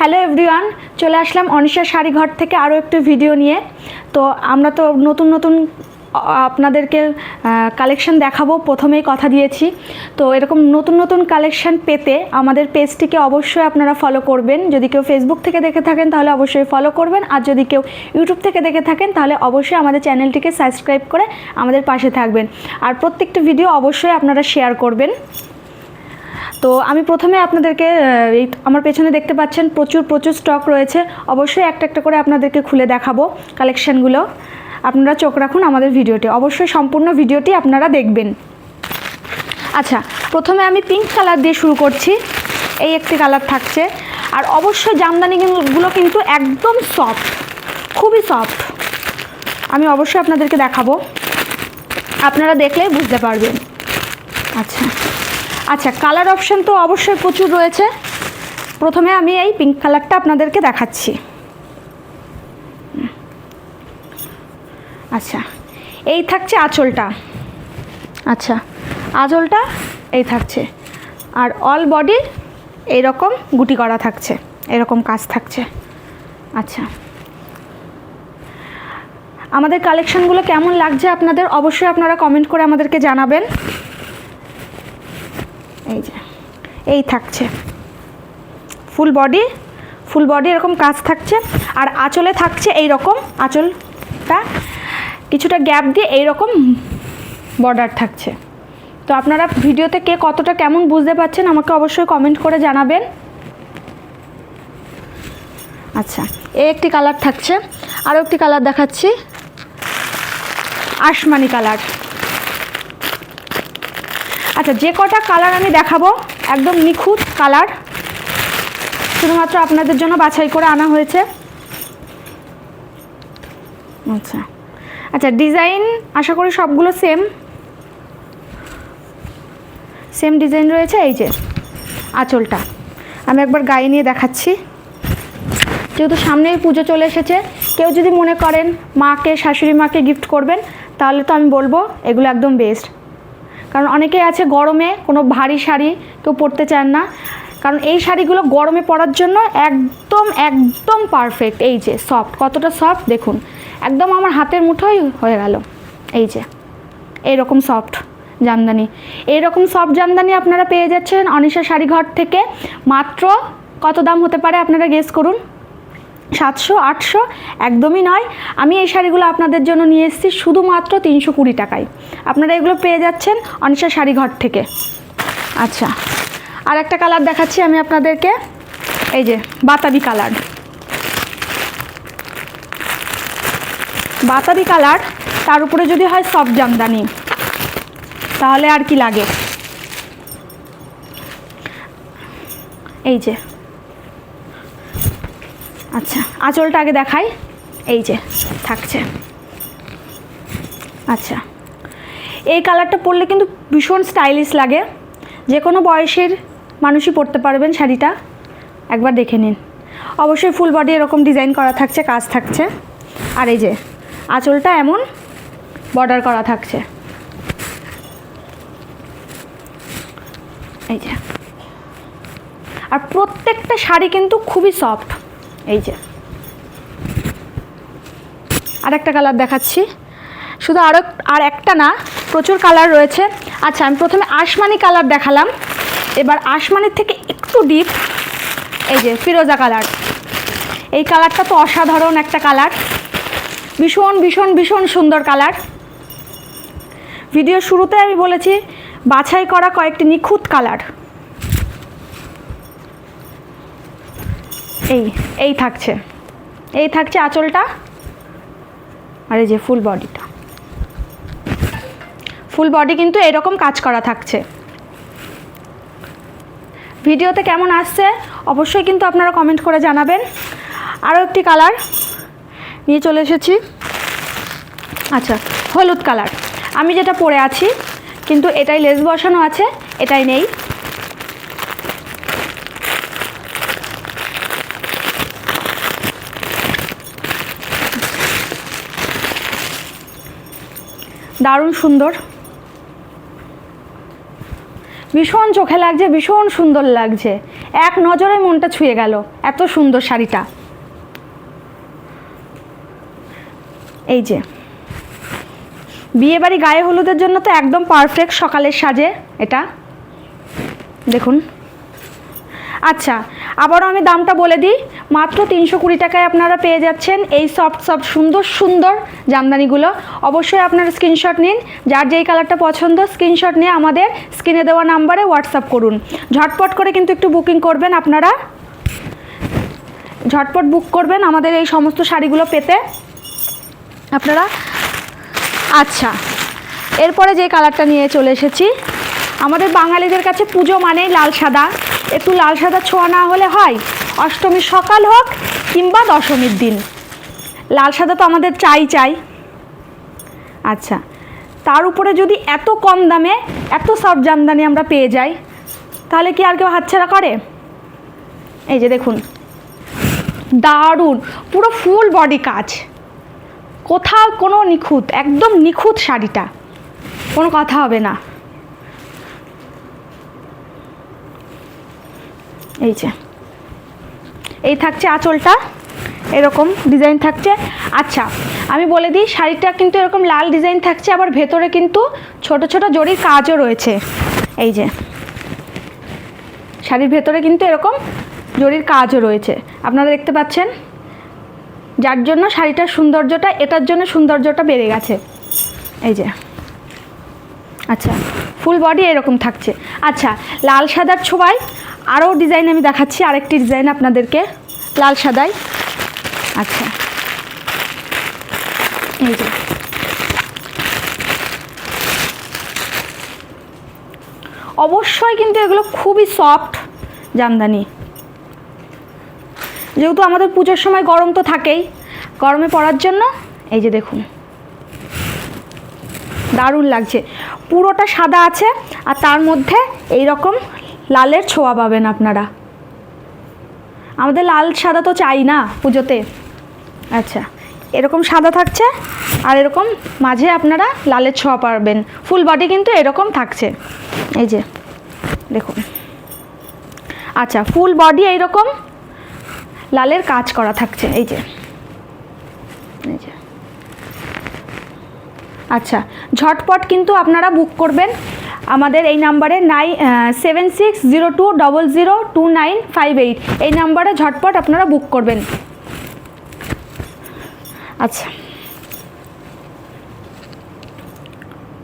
Hello everyone, চলে আসলাম অনিশা শাড়িঘর থেকে আরও একটি ভিডিও নিয়ে। তো আমরা তো নতুন নতুন আপনাদেরকে কালেকশন দেখাবো, প্রথমেই কথা দিয়েছি। তো এরকম নতুন নতুন কালেকশন পেতে আমাদের পেজটিকে অবশ্যই আপনারা ফলো করবেন। যদি কেউ ফেসবুক থেকে দেখে থাকেন তাহলে অবশ্যই ফলো করবেন, আর যদি কেউ ইউটিউব থেকে দেখে থাকেন তাহলে অবশ্যই আমাদের চ্যানেলটিকে সাবস্ক্রাইব করে আমাদের পাশে থাকবেন, আর প্রত্যেকটা ভিডিও অবশ্যই আপনারা শেয়ার করবেন। তো আমি প্রথমে আপনাদেরকে এই আমার পেছনে দেখতে পাচ্ছেন প্রচুর স্টক রয়েছে। অবশ্যই একটা একটা করে আপনাদেরকে খুলে দেখাবো কালেকশানগুলো। আপনারা চোখ রাখুন আমাদের ভিডিওটি, অবশ্যই সম্পূর্ণ ভিডিওটি আপনারা দেখবেন। আচ্ছা, প্রথমে আমি পিঙ্ক কালার দিয়ে শুরু করছি। এই একটি কালার থাকছে, আর অবশ্যই জামদানিগুলো কিন্তু একদম সফট, খুবই সফট। আমি অবশ্যই আপনাদেরকে দেখাবো, আপনারা দেখলেই বুঝতে পারবেন। আচ্ছা, কালার অপশান তো অবশ্যই প্রচুর রয়েছে। প্রথমে আমি এই পিঙ্ক কালারটা আপনাদেরকে দেখাচ্ছি। আচ্ছা, এই থাকছে আঁচলটা। আচ্ছা, আঁচলটা এই থাকছে, আর অল বডি এইরকম গুটি করা থাকছে, এরকম কাজ থাকছে। আচ্ছা, আমাদের কালেকশানগুলো কেমন লাগছে আপনাদের অবশ্যই আপনারা কমেন্ট করে আমাদেরকে জানাবেন। এই থাকছে ফুল বডি এরকম কাজ থাকছে, আর আঁচলে থাকছে এই রকম, আঁচলটা কিছুটা গ্যাপ দিয়ে এই রকম বর্ডার থাকছে। তো আপনারা ভিডিওতে কে কতটা কেমন বুঝতে পারছেন আমাকে অবশ্যই কমেন্ট করে জানাবেন। আচ্ছা, এই একটি কালার থাকছে, আরও একটি কালার দেখাচ্ছি, আসমানি কালার। আচ্ছা, যে কটা কালার আমি দেখাবো একদম নিখুঁত কালার, শুধুমাত্র আপনাদের জন্য বাছাই করে আনা হয়েছে। আচ্ছা, ডিজাইন আশা করি সবগুলো সেম ডিজাইন রয়েছে। এই যে আঁচলটা আমি একবার গায়ে নিয়ে দেখাচ্ছি। যেহেতু সামনেই পুজো চলে এসেছে, কেউ যদি মনে করেন মাকে, শাশুড়ি মাকে গিফট করবেন, তাহলে তো আমি বলবো এগুলো একদম বেস্ট। কারণ অনেকেই আছে গরমে কোনো ভারী শাড়ি কেউ পরতে চান না, কারণ এই শাড়িগুলো গরমে পরার জন্য একদম পারফেক্ট। এই যে সফট, কতটা সফট দেখুন, একদম আমার হাতের মুঠোই হয়ে গেল। এই যে এইরকম সফট জামদানি, এইরকম সফট জামদানি আপনারা পেয়ে যাচ্ছেন অনিশা শাড়িঘর থেকে। মাত্র কত দাম হতে পারে আপনারা গেস করুন? 700-800? একদমই নয়। আমি এই শাড়িগুলো আপনাদের জন্য নিয়ে এসেছি শুধুমাত্র 320 টাকায়। আপনারা এগুলো পেয়ে যাচ্ছেন অনিশা শাড়িঘর থেকে। আচ্ছা, আর একটা কালার দেখাচ্ছি আমি আপনাদেরকে, এই যে বাতাবি কালার, তার উপরে যদি হয় সফট জামদানি তাহলে আর কি লাগে। এই যে আচ্ছা, আঁচলটা আগে দেখাই। এই যে থাকছে। আচ্ছা, এই কালারটা পরলে কিন্তু ভীষণ স্টাইলিশ লাগে, যে কোনো বয়সের মানুষই পরতে পারবেন শাড়িটা। একবার দেখে নিন। অবশ্যই ফুল বডি এরকম ডিজাইন করা থাকছে, কাজ থাকছে, আর এই যে আঁচলটা এমন বর্ডার করা থাকছে। এই যে, আর প্রত্যেকটা শাড়ি কিন্তু খুবই সফট। এই যে আর একটা কালার দেখাচ্ছি, শুধু আর একটা না, প্রচুর কালার রয়েছে। আচ্ছা, আমি প্রথমে আসমানি কালার দেখালাম, এবার আসমানির থেকে একটু ডিপ, এই যে ফিরোজা কালার। এই কালারটা তো অসাধারণ একটা কালার, ভীষণ সুন্দর কালার। ভিডিও শুরুতে আমি বলেছি বাছাই করা কয়েকটি নিখুঁত কালার। এই থাকছে আঁচলটা, আর এই যে ফুল বডি কিন্তু এরকম কাজ করা থাকছে। ভিডিওতে কেমন আসছে অবশ্যই কিন্তু আপনারা কমেন্ট করে জানাবেন। আরও একটি কালার নিয়ে চলে এসেছি। আচ্ছা, হলুদ কালার। আমি যেটা পরে আছি কিন্তু এটাই লেস বসানো আছে, এটাই নেই। দারুণ সুন্দর, ভীষণ চোখে লাগছে, ভীষণ সুন্দর লাগছে। এক নজরে মনটা ছুঁয়ে গেল, এত সুন্দর শাড়িটা। এই যে বিয়েবাড়ি গায়ে হলুদের জন্য তো একদম পারফেক্ট সকালের সাজে এটা, দেখুন। আচ্ছা, আবারও আমি দামটা বলে দিই, মাত্র 320 টাকায় আপনারা পেয়ে যাচ্ছেন এই সফট সফট সুন্দর সুন্দর জামদানিগুলো। অবশ্যই আপনারা স্ক্রিনশট নিন, যার যেই কালারটা পছন্দ স্ক্রিনশট নিয়ে আমাদের স্ক্রিনে দেওয়া নাম্বারে হোয়াটসঅ্যাপ করুন। ঝটপট করে কিন্তু একটু বুকিং করবেন, আপনারা ঝটপট বুক করবেন আমাদের এই সমস্ত শাড়িগুলো পেতে আপনারা। আচ্ছা, এরপরে যে কালারটা নিয়ে চলে এসেছি, আমাদের বাঙালিদের কাছে পুজো মানেই লাল সাদা, একটু লাল সাদা ছোঁয়া না হলে হয়, অষ্টমীর সকাল হোক কিংবা দশমীর দিন লাল সাদা তো আমাদের চাই। আচ্ছা, তার উপরে যদি এত কম দামে এত সফট জামদানি আমরা পেয়ে যাই, তাহলে কি আর কেউ হাতছাড়া করে? এই যে দেখুন, দারুণ, পুরো ফুল বডি কাজ, কোথাও কোনো নিখুঁত, একদম নিখুঁত শাড়িটা, কোনো কথা হবে না। এই যে এই থাকছে আঁচলটা, এরকম ডিজাইন থাকছে। আচ্ছা, আমি বলে দিই, শাড়িটা কিন্তু এরকম লাল ডিজাইন থাকছে, আবার ভেতরে কিন্তু ছোট ছোট জরির কাজও রয়েছে। এই যে শাড়ির ভেতরে কিন্তু এরকম জরির কাজও রয়েছে, আপনারা দেখতে পাচ্ছেন, যার জন্য শাড়িটার সৌন্দর্যটা, এটার জন্য সৌন্দর্যটা বেড়ে গেছে। এই যে আচ্ছা, ফুল বডি এরকম থাকছে। আচ্ছা, লাল সাদার ছোঁয়ায় আরও ডিজাইন আমি দেখাচ্ছি, আরেকটি ডিজাইন আপনাদেরকে লাল সাদায়। আচ্ছা, এই যে অবশ্যই কিন্তু এগুলো খুবই সফট জামদানি, যেহেতু আমাদের পুজোর সময় গরম তো থাকেই, গরমে পরার জন্য। এই যে দেখুন, দারুণ লাগছে, পুরোটা সাদা আছে আর তার মধ্যে এই রকম লালের ছোঁয়া পাবেন আপনারা। আমাদের লাল সাদা তো চাই না পুজোতে। আচ্ছা, এরকম সাদা থাকছে আর এরকম মাঝে আপনারা লালের ছোঁয়া পাবেন, ফুল বডি কিন্তু এরকম থাকছে। এই যে দেখুন, আচ্ছা, ফুল বডি এইরকম লালের কাজ করা থাকছে। এই যে আচ্ছা, ঝটপট কিন্তু আপনারা বুক করবেন আমাদের এই নাম্বারে 7602002958, এই নাম্বারে ঝটপট আপনারা বুক করবেন। আচ্ছা।